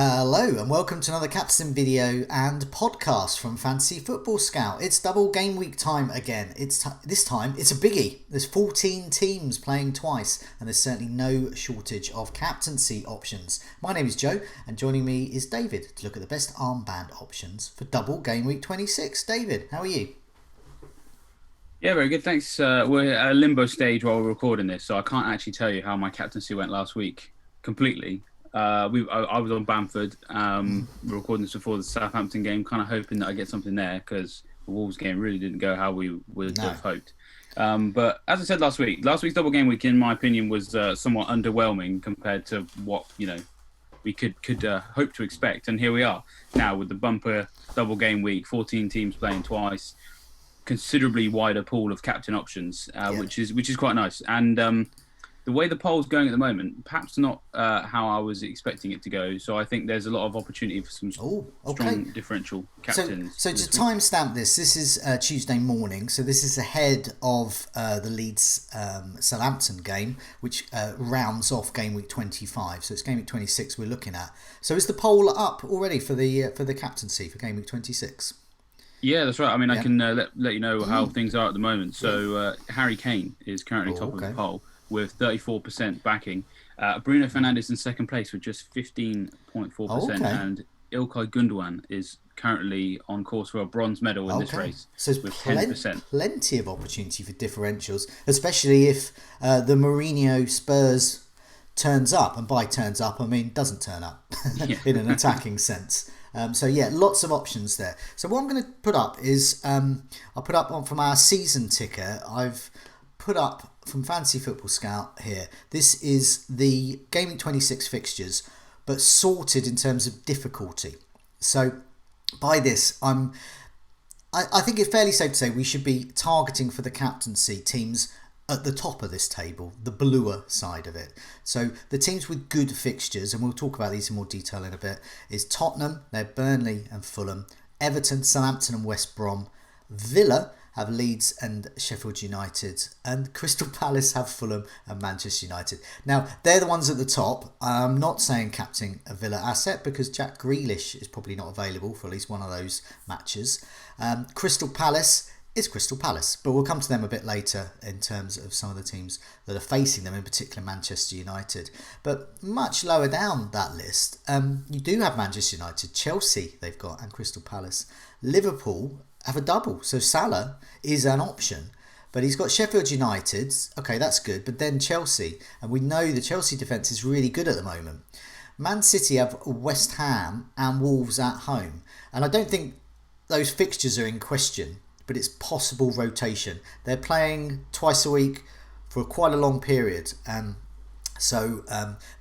Hello and welcome to another Captain video and podcast from Fantasy Football Scout. It's double game week time again. This time it's a biggie. There's 14 teams playing twice and there's certainly no shortage of captaincy options. My name is Joe and joining me is David to look at the best armband options for double game week 26. David, how are you? Yeah, very good. Thanks. We're at a limbo stage while we're recording this, so I can't actually tell you how my captaincy went last week completely. I was on Bamford. We're recording this before the Southampton game, kind of hoping that I get something there because the Wolves game really didn't go how we would have hoped. But as I said last week's double game week, in my opinion, was somewhat underwhelming compared to what we could hope to expect. And here we are now with the bumper double game week, 14 teams playing twice, considerably wider pool of captain options, which is quite nice. And the way the poll's going at the moment, perhaps not how I was expecting it to go. So I think there's a lot of opportunity for some strong differential captains. So to timestamp this is Tuesday morning. So this is ahead of the Leeds Southampton game, which rounds off game week 25. So it's game week 26 we're looking at. So is the poll up already for the captaincy for game week 26? Yeah, that's right. I mean, I can let you know how things are at the moment. So Harry Kane is currently top of the poll with 34% backing. Bruno Fernandes in second place with just 15.4%. And Ilkay Gundogan is currently on course for a bronze medal in this race with 10%. Plenty of opportunity for differentials, especially if the Mourinho Spurs turns up. And by turns up, I mean doesn't turn up in an attacking sense. So lots of options there. So what I'm going to put up is I'll put up from our season ticker. I've put up from Fantasy Football Scout here. This is the Game Week 26 fixtures, but sorted in terms of difficulty. So by this, I think it's fairly safe to say we should be targeting for the captaincy teams at the top of this table, the bluer side of it. So the teams with good fixtures, and we'll talk about these in more detail in a bit, is Tottenham, they're Burnley and Fulham, Everton, Southampton and West Brom, Villa have Leeds and Sheffield United, and Crystal Palace have Fulham and Manchester United. Now, they're the ones at the top. I'm not saying captain a Villa asset because Jack Grealish is probably not available for at least one of those matches. Crystal Palace is Crystal Palace, but we'll come to them a bit later in terms of some of the teams that are facing them, in particular Manchester United. But much lower down that list, you do have Manchester United, Chelsea they've got, and Crystal Palace. Liverpool have a double, so Salah is an option, but he's got Sheffield United. Okay, that's good, but then Chelsea, and we know the Chelsea defence is really good at the moment. Man City have West Ham and Wolves at home, and I don't think those fixtures are in question, but it's possible rotation. They're playing twice a week for quite a long period, so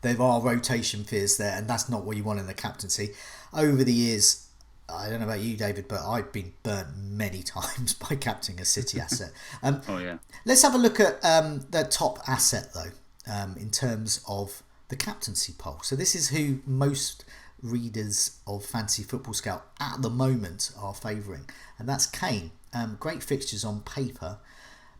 there are rotation fears there, and that's not what you want in the captaincy. Over the years, I don't know about you, David, but I've been burnt many times by captaining a City asset. Let's have a look at the top asset, though, in terms of the captaincy poll. So this is who most readers of Fantasy Football Scout at the moment are favouring, and that's Kane. Great fixtures on paper,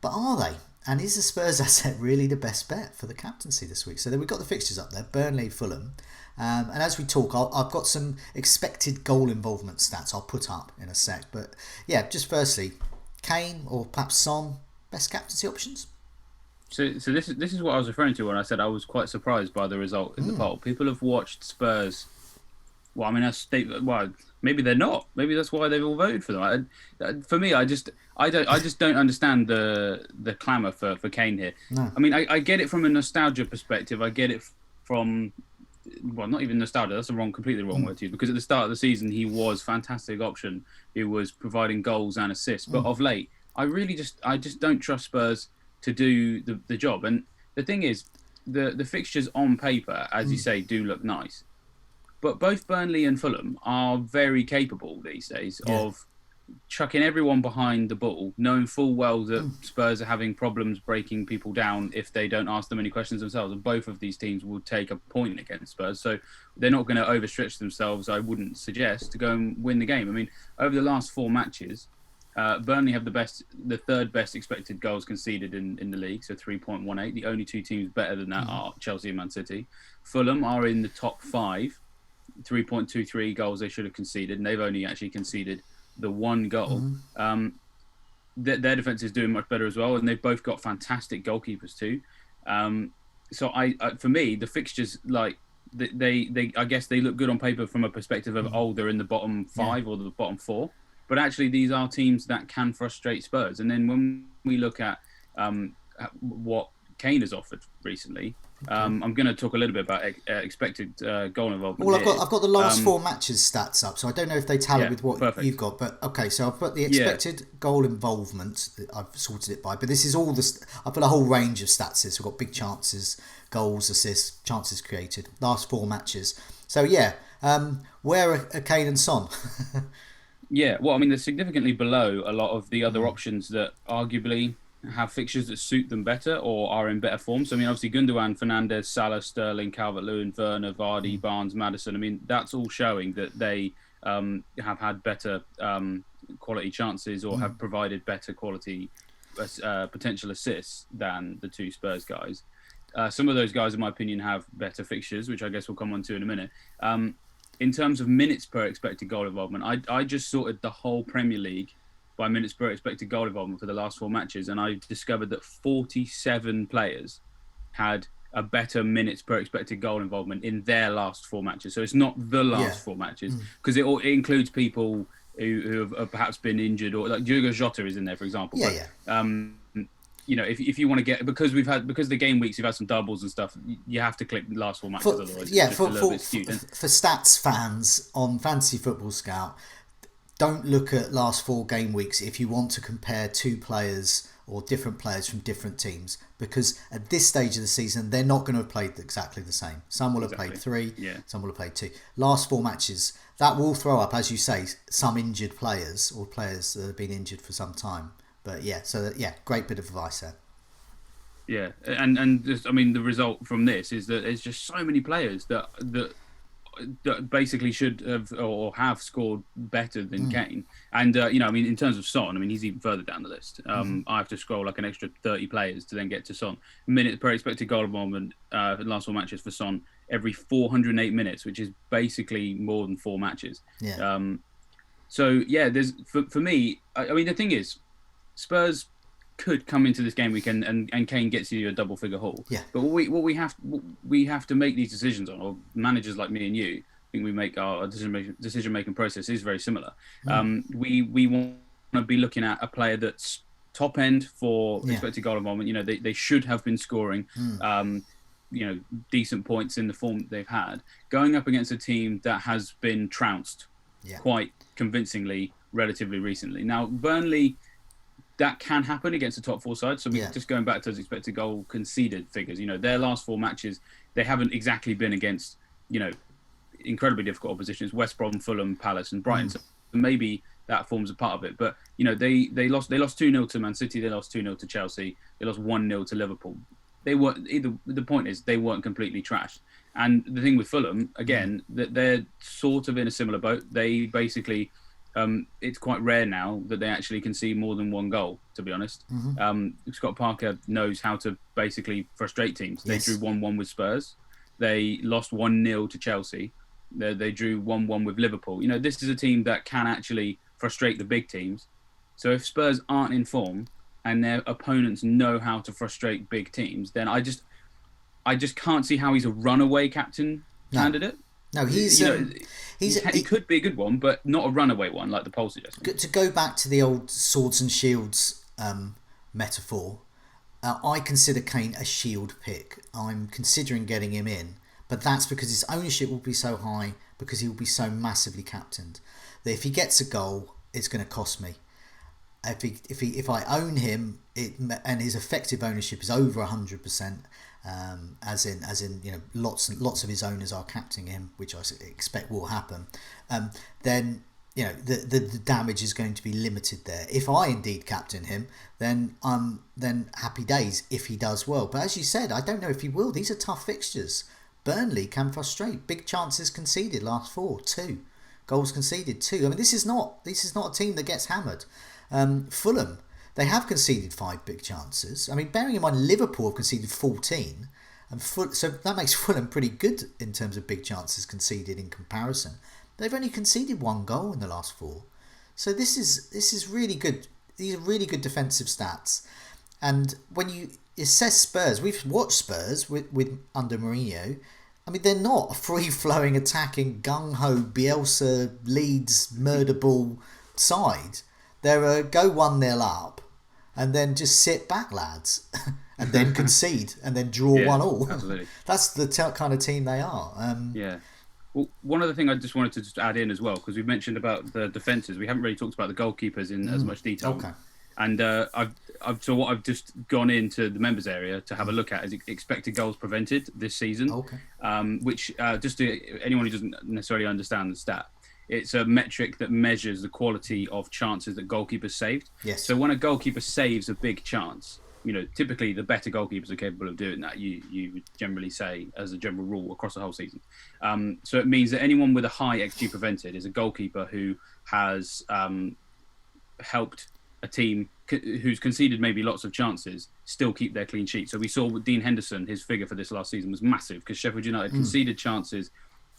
but are they? And is the Spurs asset really the best bet for the captaincy this week? So then we've got the fixtures up there, Burnley, Fulham. And as we talk, I've got some expected goal involvement stats I'll put up in a sec. But yeah, just firstly, Kane or perhaps Son, best captaincy options? So this is what I was referring to when I said I was quite surprised by the result in the poll. People have watched Spurs. Well, I mean, maybe they're not. Maybe that's why they've all voted for them. For me, I just don't understand the clamour for Kane here. No. I mean, I get it from a nostalgia perspective. I get it from, well, not even nostalgia. That's completely wrong word to use. Because at the start of the season, he was a fantastic option. He was providing goals and assists. But of late, I just don't trust Spurs to do the job. And the thing is, the fixtures on paper, as you say, do look nice. But both Burnley and Fulham are very capable these days of chucking everyone behind the ball, knowing full well that Spurs are having problems breaking people down if they don't ask them any questions themselves. And both of these teams will take a point against Spurs. So they're not going to overstretch themselves, I wouldn't suggest, to go and win the game. I mean, over the last 4 matches, Burnley have the third best expected goals conceded in the league, so 3.18. The only 2 teams better than that are Chelsea and Man City. Fulham are in the top 5. 3.23 goals they should have conceded, and they've only actually conceded the one goal. Their defense is doing much better as well, and they've both got fantastic goalkeepers too. So I for me, the fixtures, like, they I guess they look good on paper from a perspective of they're in the bottom 5 or the bottom 4, but actually these are teams that can frustrate Spurs. And then when we look at what Kane has offered recently, I'm going to talk a little bit about expected goal involvement. Well, I've got the last 4 matches stats up, so I don't know if they tally with what perfect. you've got. But okay, so I've put the expected goal involvement. I've sorted it by, but this is all I've put a whole range of stats here. So we've got big chances, goals, assists, chances created. Last 4 matches. So where are Kane and Son? Yeah, well, I mean, they're significantly below a lot of the other options that arguably have fixtures that suit them better or are in better form. So, I mean, obviously, Gundogan, Fernandes, Salah, Sterling, Calvert-Lewin, Werner, Vardy, Barnes, Maddison. I mean, that's all showing that they have had better quality chances or have provided better quality potential assists than the 2 Spurs guys. Some of those guys, in my opinion, have better fixtures, which I guess we'll come on to in a minute. In terms of minutes per expected goal involvement, I just sorted the whole Premier League by minutes per expected goal involvement for the last 4 matches, and I discovered that 47 players had a better minutes per expected goal involvement in their last 4 matches. So it's not the last 4 matches, because it includes people who have perhaps been injured, or like Diogo Jota is in there, for example. You know, if you want to get, because the game weeks, you've had some doubles and stuff, you have to click the last 4 matches, otherwise it's just a little bit skewed. For stats fans on Fantasy Football Scout, don't look at last 4 game weeks if you want to compare 2 players or different players from different teams, because at this stage of the season, they're not going to have played exactly the same. Some will have played 3, some will have played 2. Last 4 matches, that will throw up, as you say, some injured players or players that have been injured for some time. But great bit of advice there. Yeah, and just, I mean, the result from this is that there's just so many players that basically should have or have scored better than Kane. And you know, I mean, in terms of Son, I mean, he's even further down the list. I have to scroll like an extra 30 players to then get to Son. Minutes per expected goal involvement for the last 4 matches for Son every 408 minutes, which is basically more than 4 matches. So there's for me, I mean, the thing is, Spurs could come into this game weekend and Kane gets you a double figure haul. But what we have to make these decisions on, or managers like me and you, I think we make our decision making process is very similar. We want to be looking at a player that's top end for expected goal involvement. You know, they should have been scoring you know, decent points in the form that they've had, going up against a team that has been trounced quite convincingly relatively recently. Now, Burnley, that can happen against a top 4 side. So just going back to those expected goal conceded figures, you know, their last 4 matches, they haven't exactly been against, you know, incredibly difficult oppositions: West Brom, Fulham, Palace, and Brighton. So maybe that forms a part of it. But you know, they lost 2-0 to Man City, they lost 2-0 to Chelsea, they lost 1-0 to Liverpool. They weren't either. The point is, they weren't completely trashed. And the thing with Fulham, again, that they're sort of in a similar boat. They basically. It's quite rare now that they actually concede more than 1 goal, to be honest. Scott Parker knows how to basically frustrate teams. They drew 1-1 with Spurs. They lost 1-0 to Chelsea. They drew 1-1 with Liverpool. You know, this is a team that can actually frustrate the big teams. So if Spurs aren't in form and their opponents know how to frustrate big teams, then I just can't see how he's a runaway captain candidate. No, he could be a good one, but not a runaway one like the poll suggests. To go back to the old swords and shields metaphor, I consider Kane a shield pick. I'm considering getting him in, but that's because his ownership will be so high, because he will be so massively captained, that if he gets a goal, it's going to cost me. If I own him, and his effective ownership is over 100%. As in, you know, lots of his owners are captaining him, which I expect will happen. Then you know the damage is going to be limited there. If I indeed captain him, then happy days if he does well. But as you said, I don't know if he will. These are tough fixtures. Burnley can frustrate. Big chances conceded last 4, 2 goals conceded 2. I mean, this is not a team that gets hammered. Fulham. They have conceded 5 big chances. I mean, bearing in mind Liverpool have conceded 14. and so that makes Fulham pretty good in terms of big chances conceded in comparison. They've only conceded 1 goal in the last 4, so this is really good. These are really good defensive stats. And when you assess Spurs, we've watched Spurs with under Mourinho. I mean, they're not a free-flowing, attacking, gung-ho, Bielsa, Leeds, murder ball side. They're a go 1-0 up and then just sit back, lads, and then concede and then draw 1-1. Absolutely. That's the kind of team they are. Well, one other thing I just wanted to just add in as well, because we've mentioned about the defences. We haven't really talked about the goalkeepers in as much detail. Okay. And so what I've just gone into the members area to have a look at is expected goals prevented this season. Okay. Which just to anyone who doesn't necessarily understand the stat, it's a metric that measures the quality of chances that goalkeepers saved. Yes. So when a goalkeeper saves a big chance, typically the better goalkeepers are capable of doing that. You would generally say, as a general rule, across the whole season. So it means that anyone with a high XG prevented is a goalkeeper who has helped a team who's conceded maybe lots of chances still keep their clean sheet. So we saw with Dean Henderson, his figure for this last season was massive because Sheffield United conceded chances,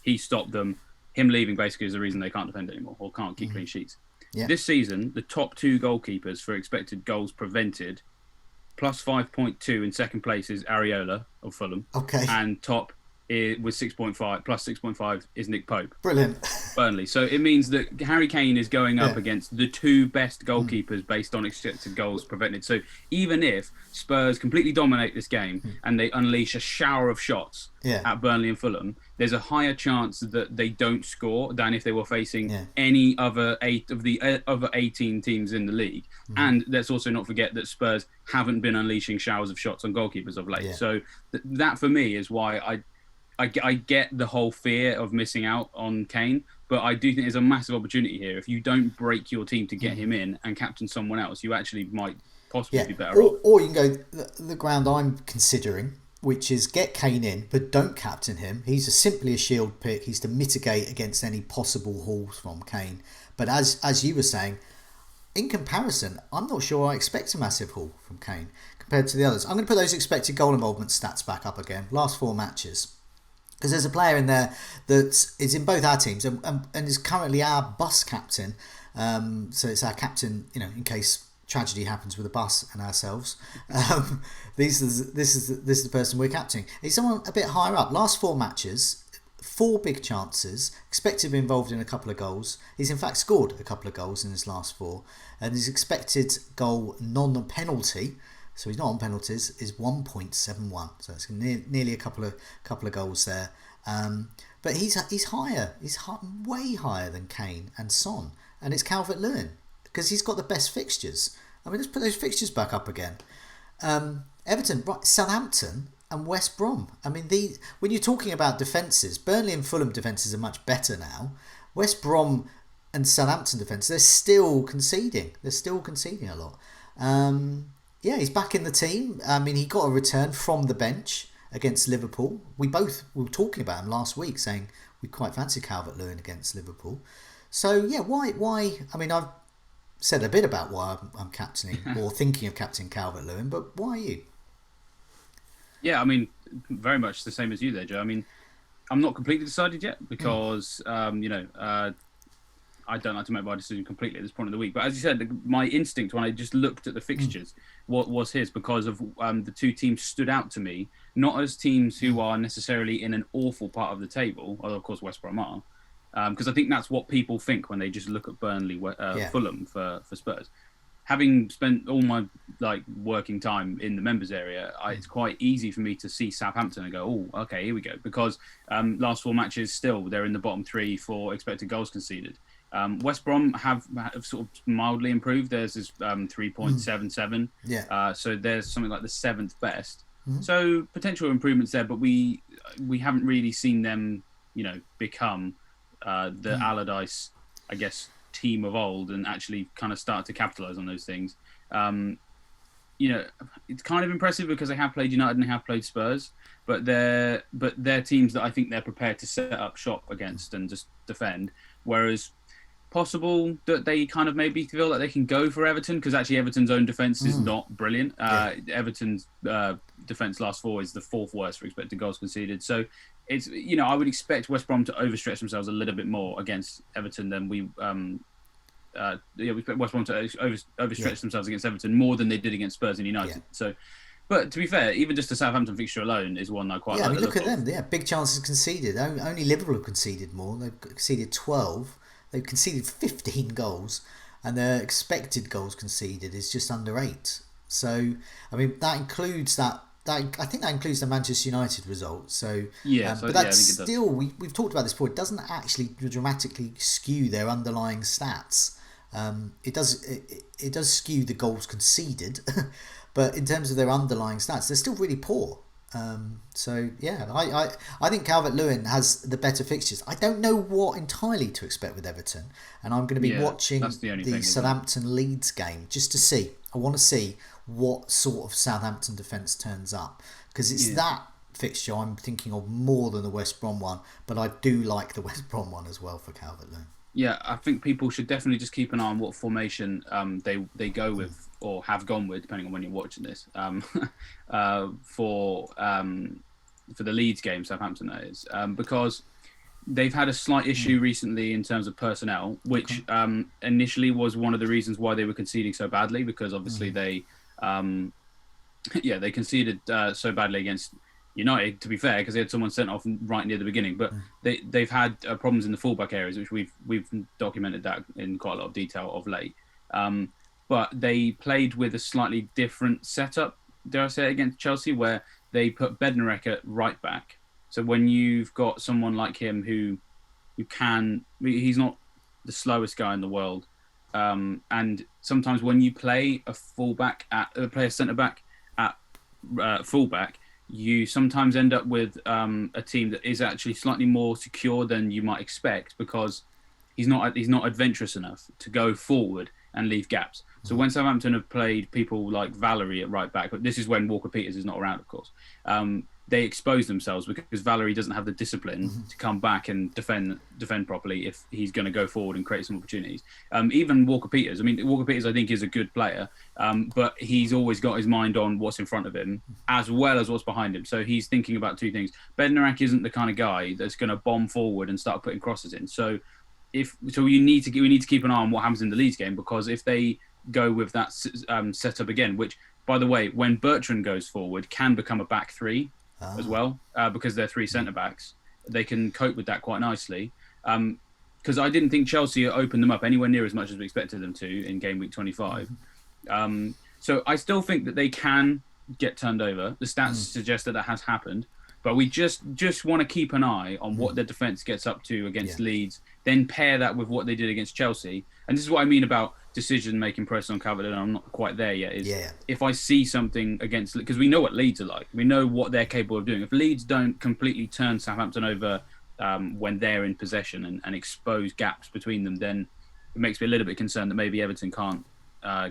he stopped them. Him leaving basically is the reason they can't defend anymore or can't keep clean sheets. Yeah. This season, the top 2 goalkeepers for expected goals prevented, plus 5.2 in second place is Areola of Fulham. Okay. And top with 6.5, plus 6.5 is Nick Pope. Brilliant. Burnley. So it means that Harry Kane is going up against the 2 best goalkeepers based on expected goals prevented. So even if Spurs completely dominate this game and they unleash a shower of shots at Burnley and Fulham, there's a higher chance that they don't score than if they were facing any other 8 of the other 18 teams in the league. And let's also not forget that Spurs haven't been unleashing showers of shots on goalkeepers of late. So that for me is why I get the whole fear of missing out on Kane, but I do think there's a massive opportunity here. If you don't break your team to get him in and captain someone else, you actually might possibly be better off. Or you can go the ground I'm considering, which is get Kane in, but don't captain him. He's simply a shield pick. He's to mitigate against any possible hauls from Kane. But as you were saying, in comparison, I'm not sure I expect a massive haul from Kane compared to the others. I'm going to put those expected goal involvement stats back up again. Last 4 matches. Because there's a player in there that is in both our teams and is currently our bus captain. So it's our captain, in case tragedy happens with the bus and ourselves. This is the person we're captaining. He's someone a bit higher up. Last 4 matches, 4 big chances, expected to be involved in a couple of goals. He's in fact scored a couple of goals in his last 4. And his expected goal non-penalty, so he's not on penalties, is 1.71. So it's nearly a couple of goals there. But he's higher. He's way higher than Kane and Son. And it's Calvert-Lewin because he's got the best fixtures. I mean, let's put those fixtures back up again. Everton, Southampton and West Brom. I mean, when you're talking about defences, Burnley and Fulham defences are much better now. West Brom and Southampton defence, they're still conceding. They're still conceding a lot. He's back in the team. I mean, he got a return from the bench against Liverpool. We both were talking about him last week, saying we quite fancy Calvert-Lewin against Liverpool. So, why? I mean, I've said a bit about why I'm captaining or thinking of captaining Calvert-Lewin, but why are you? Yeah, I mean, very much the same as you there, Joe. I mean, I'm not completely decided yet because, I don't like to make my decision completely at this point of the week. But as you said, my instinct when I just looked at the fixtures was his because of the 2 teams stood out to me, not as teams who are necessarily in an awful part of the table, although of course West Brom are, because I think that's what people think when they just look at Burnley, Fulham for Spurs. Having spent all my working time in the members area, it's quite easy for me to see Southampton and go, oh, okay, here we go. Because last 4 matches, still they're in the bottom 3 for expected goals conceded. West Brom have sort of mildly improved. Theirs is 3.77. So there's something like the 7th best. So potential improvements there, but we haven't really seen them, become the Allardyce, I guess, team of old and actually kind of start to capitalise on those things. It's kind of impressive because they have played United and they have played Spurs, but they're teams that I think they're prepared to set up shop against and just defend. Whereas possible that they kind of maybe feel like they can go for Everton, because actually Everton's own defence is not brilliant. Everton's defence last four is the fourth worst for expected goals conceded. So it's, I would expect West Brom to overstretch themselves a little bit more against Everton than we expect West Brom to overstretch themselves against Everton more than they did against Spurs and United. Yeah. So, but to be fair, even just the Southampton fixture alone is one I quite like. Yeah, I mean, look at them. Yeah, big chances conceded. Only Liverpool have conceded more. They've conceded 12. They've conceded 15 goals, and their expected goals conceded is just under 8. So, I mean, that includes that. I think that includes the Manchester United result. So, but that's still, we've talked about this before. It doesn't actually dramatically skew their underlying stats. It does skew the goals conceded, but in terms of their underlying stats, they're still really poor. I think Calvert-Lewin has the better fixtures. I don't know what entirely to expect with Everton, and I'm going to be watching the Southampton Leeds game just to see. I want to see what sort of Southampton defence turns up, because it's that fixture I'm thinking of more than the West Brom one, but I do like the West Brom one as well for Calvert-Lewin. Yeah, I think people should definitely just keep an eye on what formation they go with or have gone with, depending on when you're watching this, for the Leeds game, Southampton that is, because they've had a slight issue recently in terms of personnel, which initially was one of the reasons why they were conceding so badly, because obviously they conceded so badly against United, to be fair, because they had someone sent off right near the beginning, but they've had problems in the fullback areas, which we've documented that in quite a lot of detail of late. But they played with a slightly different setup, dare I say, against Chelsea, where they put Bednarek at right back. So when you've got someone like him who he's not the slowest guy in the world, and sometimes when you play a centre back at fullback, you sometimes end up with a team that is actually slightly more secure than you might expect, because he's not adventurous enough to go forward and leave gaps. So when Southampton have played people like Valery at right back, but this is when Walker-Peters is not around, of course, they expose themselves because Valery doesn't have the discipline to come back and defend properly if he's going to go forward and create some opportunities. Even Walker-Peters, I think is a good player, but he's always got his mind on what's in front of him as well as what's behind him. So he's thinking about two things. Bednarek isn't the kind of guy that's going to bomb forward and start putting crosses in. So we need to keep an eye on what happens in the Leeds game, because if they go with that setup again, which, by the way, when Bertrand goes forward, can become a back three as well, because they're three centre backs. They can cope with that quite nicely. Because I didn't think Chelsea opened them up anywhere near as much as we expected them to in game week 25. So I still think that they can get turned over. The stats suggest that has happened. But we just want to keep an eye on what their defence gets up to against Leeds, then pair that with what they did against Chelsea. And this is what I mean about decision-making process on Calvert-Lewin. I'm not quite there yet. If I see something against... Because we know what Leeds are like. We know what they're capable of doing. If Leeds don't completely turn Southampton over when they're in possession and expose gaps between them, then it makes me a little bit concerned that maybe Everton can't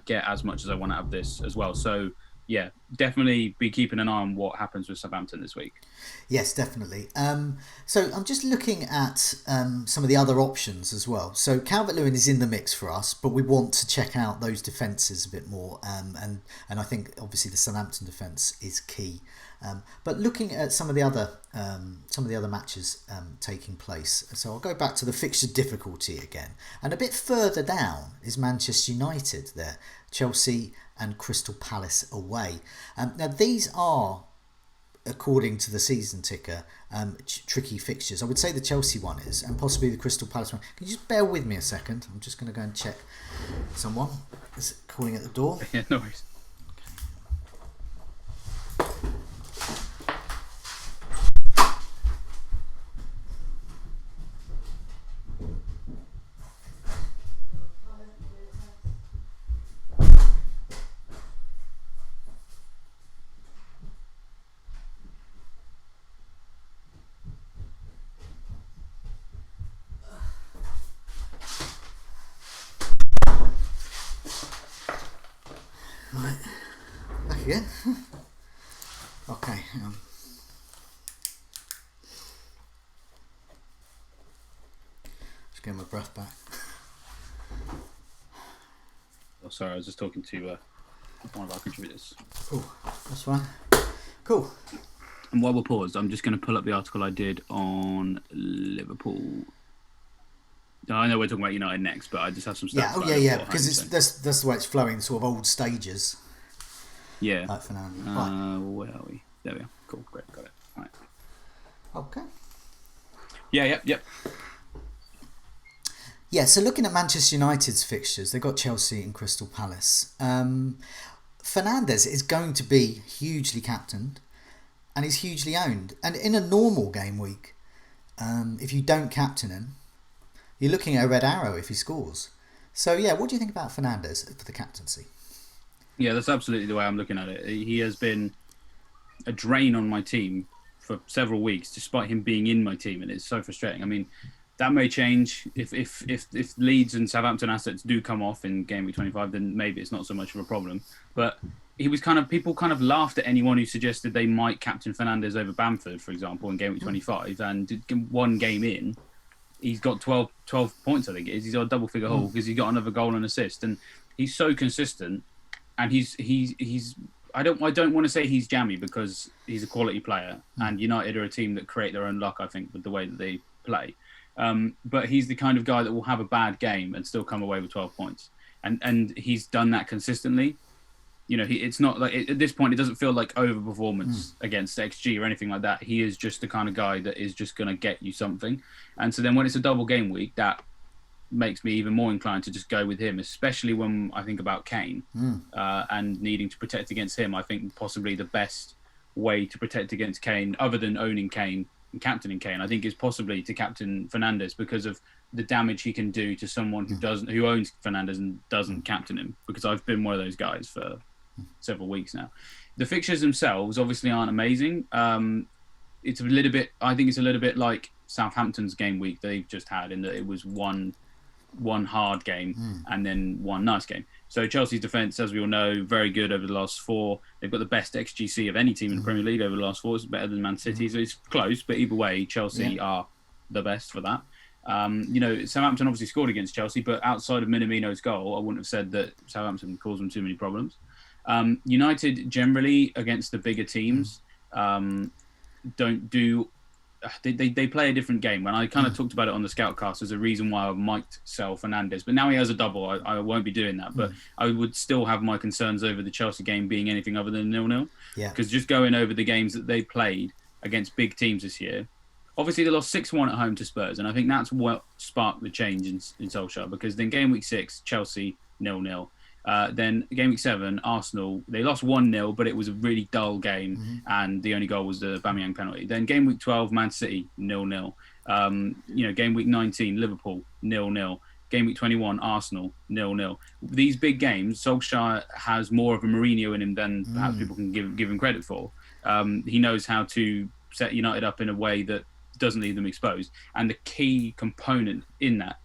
get as much as I want out of this as well. So... yeah, definitely be keeping an eye on what happens with Southampton this week. Yes, definitely. So I'm just looking at some of the other options as well. So Calvert-Lewin is in the mix for us, but we want to check out those defences a bit more. And I think obviously the Southampton defence is key. But looking at some of the other matches taking place, so I'll go back to the fixture difficulty again, and a bit further down is Manchester United there, Chelsea and Crystal Palace away. Now these are, according to the season ticker, tricky fixtures. I would say the Chelsea one is, and possibly the Crystal Palace one. Can you just bear with me a second? I'm just going to go and check. Someone is calling at the door. Yeah, no worries. Right, back again. Okay. Just getting my breath back. sorry, I was just talking to one of our contributors. Cool, that's fine. Cool. And while we're paused, I'm just going to pull up the article I did on Liverpool. I know we're talking about United next, but I just have some stuff. Yeah, because that's the way it's flowing, sort of old stages. Yeah. Like Fernando. Where are we? There we are. Cool, great, got it. All right. Okay. Yeah, yep. Yeah, so looking at Manchester United's fixtures, they've got Chelsea and Crystal Palace. Fernandes is going to be hugely captained, and he's hugely owned. And in a normal game week, if you don't captain him, you're looking at a red arrow if he scores. So yeah, what do you think about Fernandes for the captaincy? Yeah, that's absolutely the way I'm looking at it. He has been a drain on my team for several weeks, despite him being in my team, and it's so frustrating. I mean, that may change if Leeds and Southampton assets do come off in game week 25, then maybe it's not so much of a problem. But people kind of laughed at anyone who suggested they might captain Fernandes over Bamford, for example, in game week 25, and one game in, he's got 12 points, I think it is. He's got a double figure haul because he got another goal and assist, and he's so consistent. And he's I don't want to say he's jammy because he's a quality player, and United are a team that create their own luck, I think, with the way that they play. But he's the kind of guy that will have a bad game and still come away with 12 points, and he's done that consistently. You know, it's not like at this point it doesn't feel like overperformance against XG or anything like that. He is just the kind of guy that is just going to get you something. And so then when it's a double game week, that makes me even more inclined to just go with him, especially when I think about Kane and needing to protect against him. I think possibly the best way to protect against Kane, other than owning Kane and captaining Kane, I think is possibly to captain Fernandes because of the damage he can do to someone who owns Fernandes and doesn't captain him. Because I've been one of those guys for several weeks now. The fixtures themselves obviously aren't amazing. It's a little bit like Southampton's game week they've just had, in that it was one hard game and then one nice game. So Chelsea's defence, as we all know, very good over the last 4. They've got the best XGC of any team in the Premier League over the last 4. It's better than Man City, so it's close. But either way, Chelsea are the best for that. Southampton obviously scored against Chelsea, but outside of Minamino's goal, I wouldn't have said that Southampton caused them too many problems. United generally against the bigger teams don't do. They play a different game. And I kind of talked about it on the Scoutcast as a reason why I might sell Fernandes. But now he has a double, I won't be doing that. But I would still have my concerns over the Chelsea game being anything other than 0-0. Yeah. Because just going over the games that they played against big teams this year, obviously they lost 6-1 at home to Spurs. And I think that's what sparked the change in Solskjaer. Because then game week 6, Chelsea 0-0. Then game week 7, Arsenal, they lost 1-0, but it was a really dull game, and the only goal was the Aubameyang penalty. Then game week 12, Man City 0-0. Game week 19, Liverpool 0-0. Game week 21, Arsenal 0-0. These big games, Solskjaer has more of a Mourinho in him than perhaps people can give him credit for. He knows how to set United up in a way that doesn't leave them exposed. And the key component in that,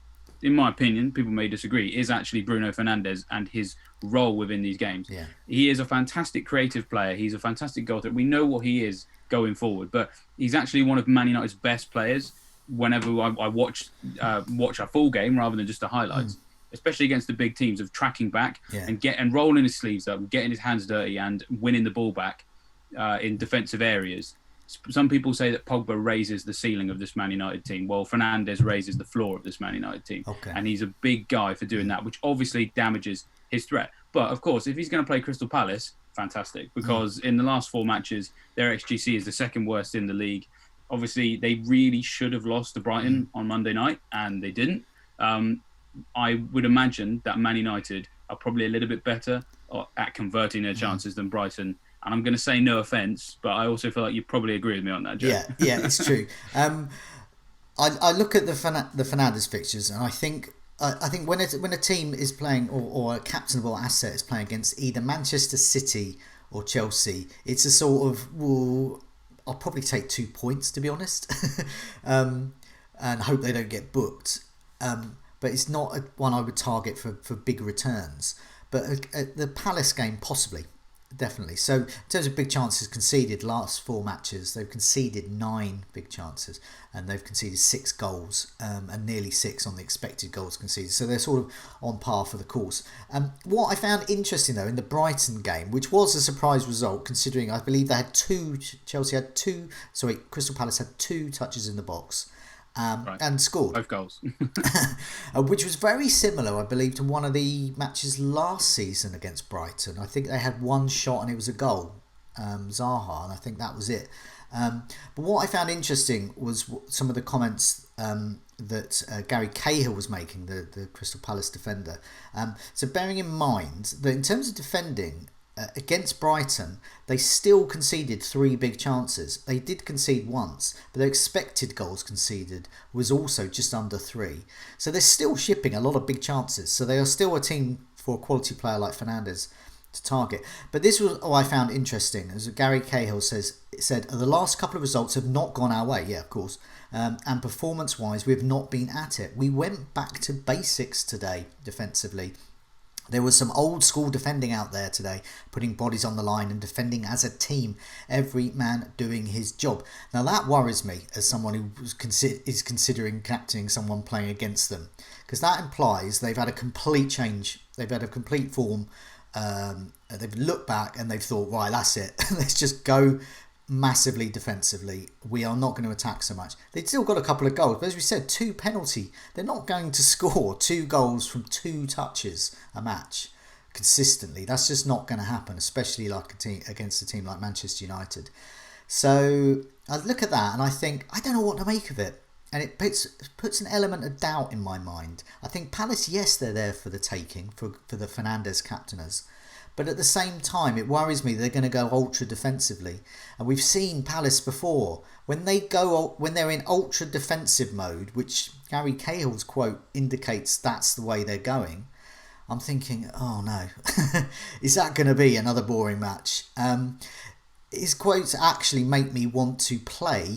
in my opinion, people may disagree, is actually Bruno Fernandes and his role within these games. Yeah. He is a fantastic creative player. He's a fantastic goal threat. We know what he is going forward, but he's actually one of Man United's best players whenever I watch a full game rather than just the highlights, especially against the big teams, of tracking back and rolling his sleeves up, getting his hands dirty and winning the ball back in defensive areas. Some people say that Pogba raises the ceiling of this Man United team. Well, Fernandes raises the floor of this Man United team. Okay. And he's a big guy for doing that, which obviously damages his threat. But, of course, if he's going to play Crystal Palace, fantastic. Because in the last 4 matches, their XGC is the second worst in the league. Obviously, they really should have lost to Brighton on Monday night, and they didn't. I would imagine that Man United are probably a little bit better at converting their chances than Brighton. And I'm going to say no offence, but I also feel like you probably agree with me on that, Joe. Yeah, it's true. I look at the Fernandes fixtures, and I think when a team is playing or a captainable asset is playing against either Manchester City or Chelsea, it's a sort of, well, I'll probably take 2 points, to be honest, and hope they don't get booked. But it's not one I would target for big returns. But the Palace game, possibly. Definitely. So in terms of big chances conceded, last 4 matches they've conceded 9 big chances, and they've conceded 6 goals, and nearly 6 on the expected goals conceded. So they're sort of on par for the course. What I found interesting though in the Brighton game, which was a surprise result considering I believe they had Crystal Palace had 2 touches in the box. And scored both goals, which was very similar, I believe, to one of the matches last season against Brighton. I think they had 1 shot and it was a goal, Zaha, and I think that was it. But what I found interesting was some of the comments that Gary Cahill was making, the Crystal Palace defender. So bearing in mind that in terms of defending, against Brighton, they still conceded 3 big chances. They did concede once, but their expected goals conceded was also just under 3. So they're still shipping a lot of big chances. So they are still a team for a quality player like Fernandes to target. But this was what I found interesting. As Gary Cahill said, the last couple of results have not gone our way. Yeah, of course. And performance-wise, we've not been at it. We went back to basics today defensively. There was some old school defending out there today, putting bodies on the line and defending as a team, every man doing his job. Now that worries me as someone who is considering captaining someone playing against them, because that implies they've had a complete change, they've had a complete form, they've looked back and they've thought, right, that's it, let's just go massively defensively. We are not going to attack so much. They've still got a couple of goals, but as we said, 2 penalty. They're not going to score 2 goals from 2 touches a match consistently. That's just not going to happen, especially like against a team like Manchester United. So I look at that and I think, I don't know what to make of it. And it puts an element of doubt in my mind. I think Palace, yes, they're there for the taking, for the Fernandes captainers. But at the same time, it worries me they're going to go ultra defensively, and we've seen Palace before when they're in ultra defensive mode, which Gary Cahill's quote indicates that's the way they're going. I'm thinking, oh no, is that going to be another boring match? His quotes actually make me want to play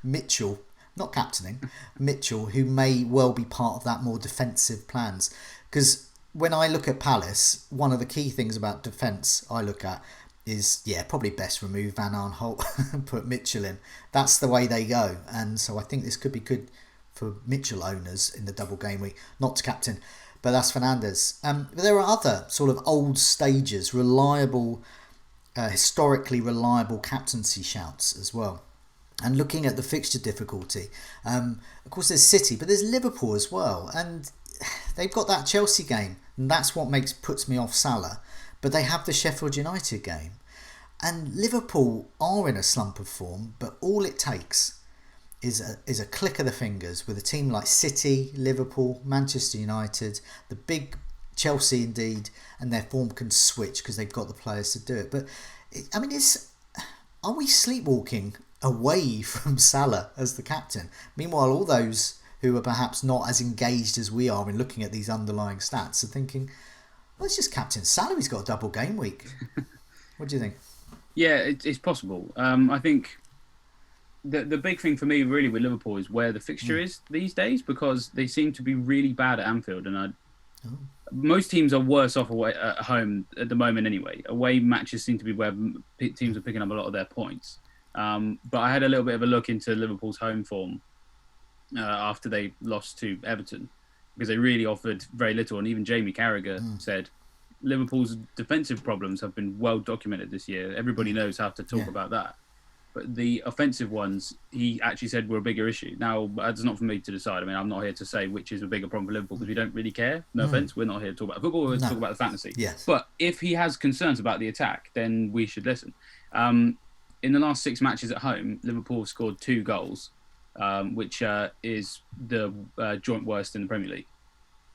Mitchell, not captaining Mitchell, who may well be part of that more defensive plans, because when I look at Palace, one of the key things about defence I look at is, probably best remove Van Aanholt and put Mitchell in. That's the way they go. And so I think this could be good for Mitchell owners in the double game week. Not to captain, but that's Fernandes. But there are other sort of old stagers, reliable, historically reliable captaincy shouts as well. And looking at the fixture difficulty, of course there's City, but there's Liverpool as well. And they've got that Chelsea game, and that's what puts me off Salah. But they have the Sheffield United game, and Liverpool are in a slump of form. But all it takes is a click of the fingers with a team like City, Liverpool, Manchester United, the big Chelsea indeed, and their form can switch because they've got the players to do it. But are we sleepwalking away from Salah as the captain? Meanwhile, all those who are perhaps not as engaged as we are in looking at these underlying stats are thinking, well, it's just captain Salah, he's got a double game week. What do you think? Yeah, it's possible. I think the big thing for me really with Liverpool is where the fixture is these days, because they seem to be really bad at Anfield, and most teams are worse off away at home at the moment anyway. Away matches seem to be where teams are picking up a lot of their points. But I had a little bit of a look into Liverpool's home form after they lost to Everton, because they really offered very little. And even Jamie Carragher said Liverpool's defensive problems have been well documented this year. Everybody knows how to talk about that. But the offensive ones, he actually said, were a bigger issue. Now, that's not for me to decide. I mean, I'm not here to say which is a bigger problem for Liverpool, because we don't really care. No offence. We're not here to talk about football. We're here to talk about the fantasy. Yes. But if he has concerns about the attack, then we should listen. In the last 6 matches at home, Liverpool have scored 2 goals, which is the joint worst in the Premier League.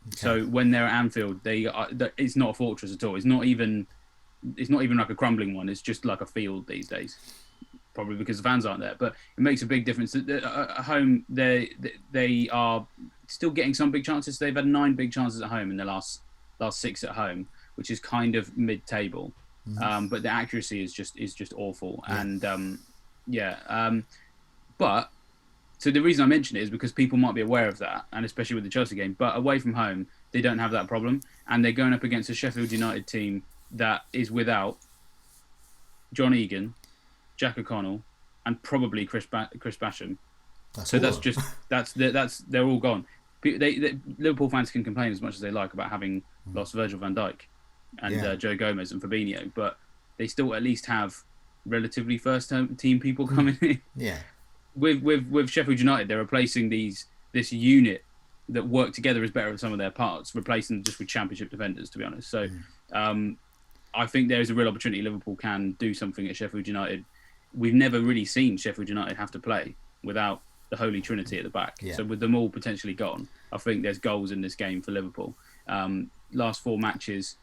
Okay. So when they're at Anfield, it's not a fortress at all. It's not even like a crumbling one. It's just like a field these days, probably because the fans aren't there. But it makes a big difference. At home, they are still getting some big chances. They've had 9 big chances at home in the last 6 at home, which is kind of mid-table. But the accuracy is just awful. Yeah. And but so the reason I mention it is because people might be aware of that, and especially with the Chelsea game. But away from home, they don't have that problem, and they're going up against a Sheffield United team that is without John Egan, Jack O'Connell, and probably Chris Basham. So that's they're all gone. Liverpool fans can complain as much as they like about having lost Virgil van Dijk and Joe Gomez and Fabinho, but they still at least have relatively first team people coming in. Yeah. With Sheffield United, they're replacing this unit that work together as better than some of their parts, replacing them just with Championship defenders, to be honest. So I think there is a real opportunity Liverpool can do something at Sheffield United. We've never really seen Sheffield United have to play without the Holy Trinity at the back. Yeah. So with them all potentially gone, I think there's goals in this game for Liverpool. Last 4 matches,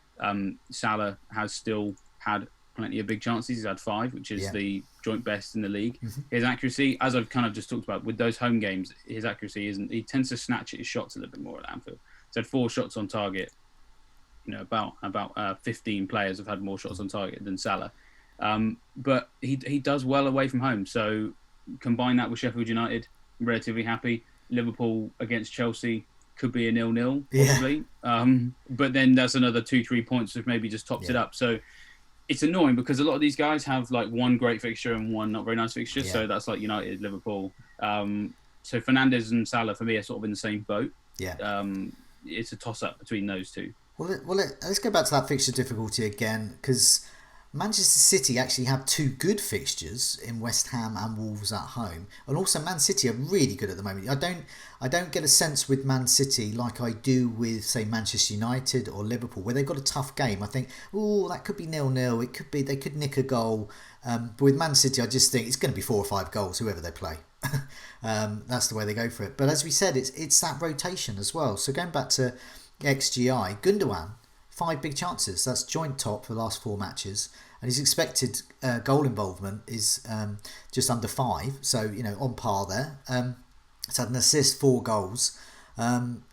Salah has still had plenty of big chances. He's had 5, which is the joint best in the league. His accuracy, as I've kind of just talked about, with those home games, his accuracy isn't. He tends to snatch at his shots a little bit more at Anfield. He's had 4 shots on target. You know, about 15 players have had more shots on target than Salah. But he does well away from home. So combine that with Sheffield United, I'm relatively happy. Liverpool against Chelsea could be a 0-0 possibly. But then that's another 2-3 points which maybe just tops it up. So it's annoying because a lot of these guys have like one great fixture and one not very nice fixture. Yeah. So that's like United, Liverpool. So Fernandes and Salah for me are sort of in the same boat. Yeah. It's a toss-up between those two. Well, let's go back to that fixture difficulty again, because Manchester City actually have 2 good fixtures in West Ham and Wolves at home, and also Man City are really good at the moment. I don't get a sense with Man City like I do with, say, Manchester United or Liverpool, where they've got a tough game. I think, that could be 0-0. It could be they could nick a goal. But with Man City, I just think it's going to be 4 or 5 goals, whoever they play. That's the way they go for it. But as we said, it's that rotation as well. So going back to XGI, Gundogan, 5 big chances. That's joint top for the last 4 matches. And his expected goal involvement is just under 5. So, on par there. He's had an assist, 4 goals. And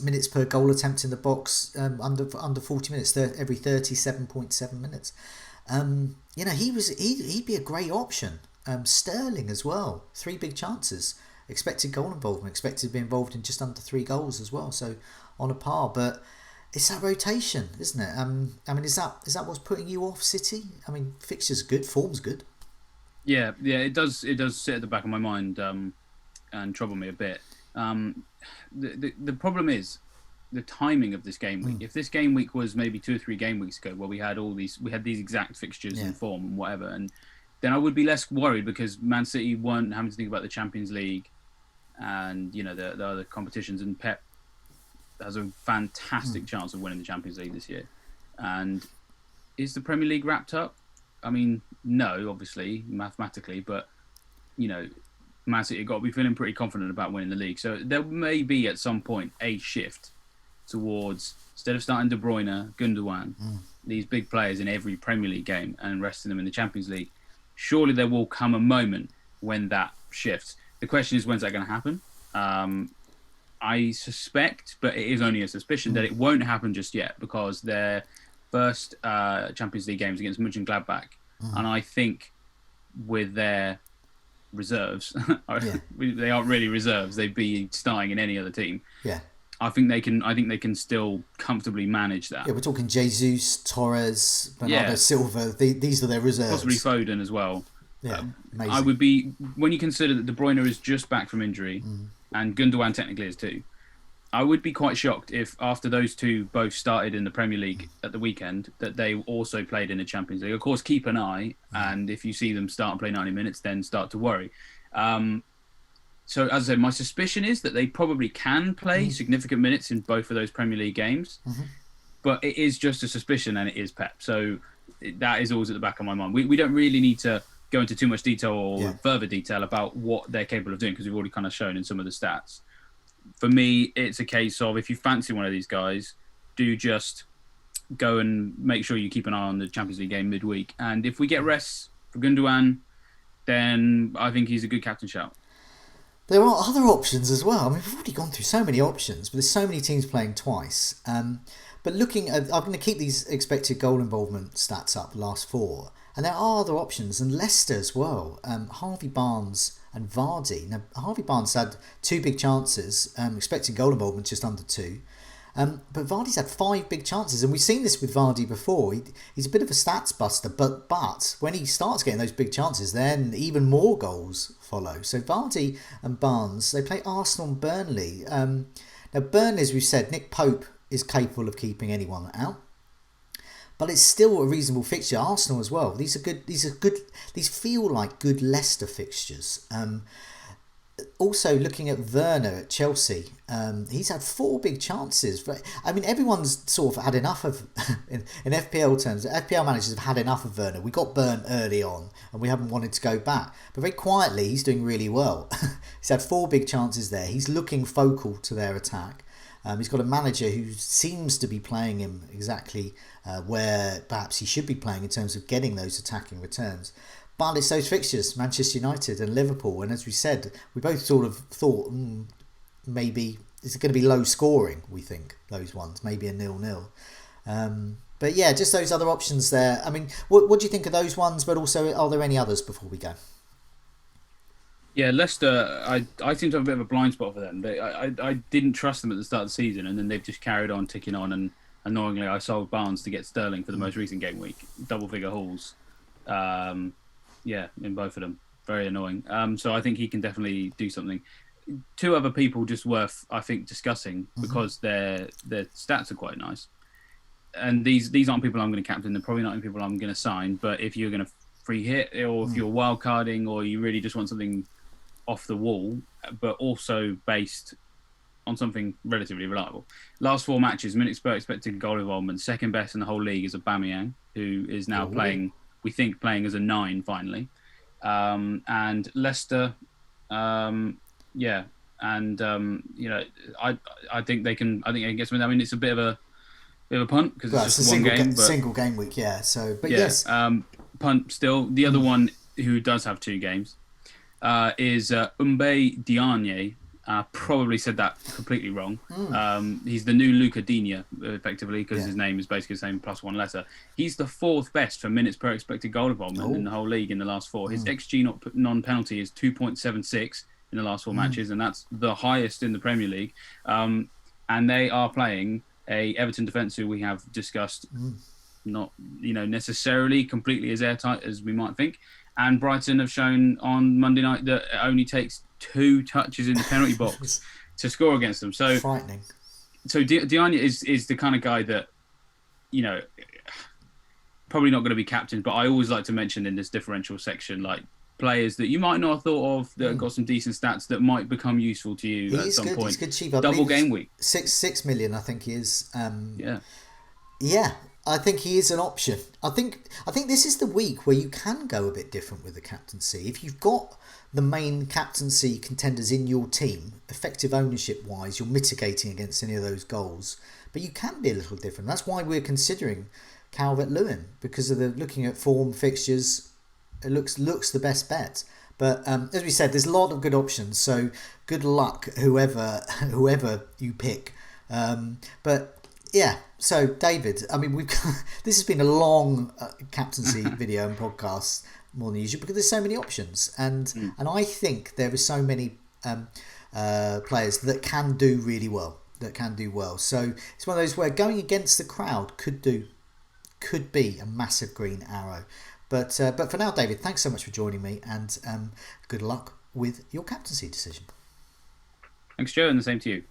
minutes per goal attempt in the box under 40 minutes, every 37.7 minutes. He'd be a great option. Sterling as well. 3 big chances. Expected goal involvement. Expected to be involved in just under 3 goals as well. So on a par. But it's that rotation, isn't it? Is that what's putting you off City? Fixture's good, form's good. Yeah, it does sit at the back of my mind and trouble me a bit. The problem is the timing of this game week. If this game week was maybe 2 or 3 game weeks ago, where we had these exact fixtures and form and whatever, and then I would be less worried because Man City weren't having to think about the Champions League and the other competitions, and Pep has a fantastic chance of winning the Champions League this year. And is the Premier League wrapped up? No, obviously, mathematically, but, Man City have got to be feeling pretty confident about winning the league. So there may be at some point a shift towards, instead of starting De Bruyne, Gundogan, these big players in every Premier League game and resting them in the Champions League, surely there will come a moment when that shifts. The question is, when's that going to happen? I suspect, but it is only a suspicion, that it won't happen just yet because their first Champions League games against Mönchengladbach, and I think with their reserves, they aren't really reserves. They'd be starting in any other team. Yeah, I think they can still comfortably manage that. Yeah, we're talking Jesus, Torres, Bernardo Silva. These are their reserves. Possibly Foden as well. Yeah, amazing. I would be, when you consider that De Bruyne is just back from injury. And Gundogan technically is too. I would be quite shocked if after those two both started in the Premier League at the weekend that they also played in the Champions League. Of course, keep an eye, and if you see them start and play 90 minutes, then start to worry. So as I said, my suspicion is that they probably can play significant minutes in both of those Premier League games, but it is just a suspicion, and it is Pep. So that is always at the back of my mind. We don't really need to go into too much detail or further detail about what they're capable of doing because we've already kind of shown in some of the stats. For me, it's a case of if you fancy one of these guys, do just go and make sure you keep an eye on the Champions League game midweek. And if we get rests for Gundogan, then I think he's a good captain shout. There are other options as well. We've already gone through so many options, but there's so many teams playing twice. But looking at, I'm going to keep these expected goal involvement stats up, the last 4. And there are other options, and Leicester as well. Harvey Barnes and Vardy. Now, Harvey Barnes had 2 big chances, expected goal involvement just under 2. But Vardy's had 5 big chances, and we've seen this with Vardy before. He's a bit of a stats buster, but when he starts getting those big chances, then even more goals follow. So Vardy and Barnes, they play Arsenal and Burnley. Now Burnley, as we've said, Nick Pope is capable of keeping anyone out. But it's still a reasonable fixture. Arsenal as well. These feel like good Leicester fixtures. Also, looking at Werner at Chelsea, he's had 4 big chances. But I mean, everyone's sort of had enough of, in FPL terms, FPL managers have had enough of Werner. We got burnt early on and we haven't wanted to go back. But very quietly, he's doing really well. He's had 4 big chances there. He's looking focal to their attack. He's got a manager who seems to be playing him exactly where perhaps he should be playing in terms of getting those attacking returns. But it's those fixtures, Manchester United and Liverpool. And as we said, we both sort of thought maybe it's going to be low scoring, we think, those ones. Maybe a 0-0. But yeah, just those other options there. I mean, what do you think of those ones? But also, are there any others before we go? Yeah, Leicester, I seem to have a bit of a blind spot for them. I didn't trust them at the start of the season, and then they've just carried on ticking on. And annoyingly, I sold Barnes to get Sterling for the most recent game week. Double-figure hauls. In both of them. Very annoying. So I think he can definitely do something. 2 other people just worth, I think, discussing because their stats are quite nice. And these aren't people I'm going to captain. They're probably not people I'm going to sign. But if you're going to free hit, or if you're wild carding, or you really just want something off the wall, but also based on something relatively reliable. Last 4 matches, minutes per expected goal involvement, second best in the whole league is Aubameyang, who is now playing as a 9 finally. And Leicester, I think they can get something. I mean, it's a bit of a punt because it's just one game. Single game week, yeah. So, but yes. Punt still. The other one who does have 2 games is Mbaye Diagne. Probably said that completely wrong. He's the new Luca Digne, effectively, because his name is basically the same plus 1 letter. He's the 4th best for minutes per expected goal involvement in the whole league in the last 4. His XG non-penalty is 2.76 in the last 4 matches, and that's the highest in the Premier League. And they are playing a Everton defence who we have discussed, not necessarily completely as airtight as we might think. And Brighton have shown on Monday night that it only takes 2 touches in the penalty box to score against them. So frightening. So Diagne is the kind of guy that, probably not going to be captained, but I always like to mention in this differential section, like players that you might not have thought of that have got some decent stats that might become useful to you at some point. He's good cheap. Double game week. 6 million, I think he is. Yeah. I think he is an option. I think this is the week where you can go a bit different with the captaincy. If you've got the main captaincy contenders in your team, effective ownership wise, you're mitigating against any of those goals. But you can be a little different. That's why we're considering Calvert-Lewin, because of the looking at form fixtures. It looks the best bet. But as we said, there's a lot of good options. So good luck, whoever you pick. But yeah, so David, I mean, this has been a long captaincy video and podcast, more than usual, because there's so many options, and I think there are so many players that can do really well, So it's one of those where going against the crowd could be a massive green arrow. But for now, David, thanks so much for joining me, and good luck with your captaincy decision. Thanks, Joe, and the same to you.